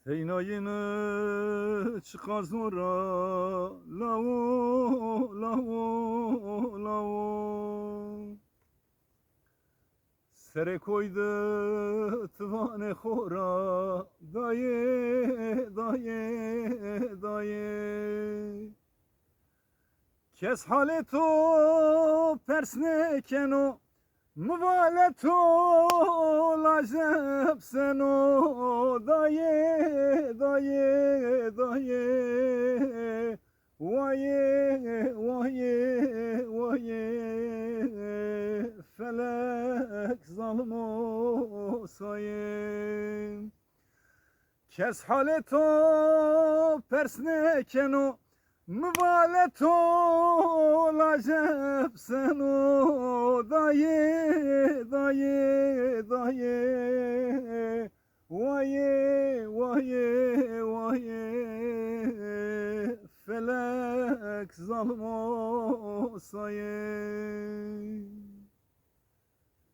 Teynayını çıkar zora, lavo, lavo, lavo. Sere koydu tıvane hora, daye, daye, daye. Kes haleto persnekeno, müvaleto lajep seno, daye, daye, daye. Vaye, vaye, vaye. Felek zalim olsayım. Kes haleto persnekeno, müvaleto lajep seno, daye, daye, daye. Vaye, vaye, vaye. Felek zalim olsayım.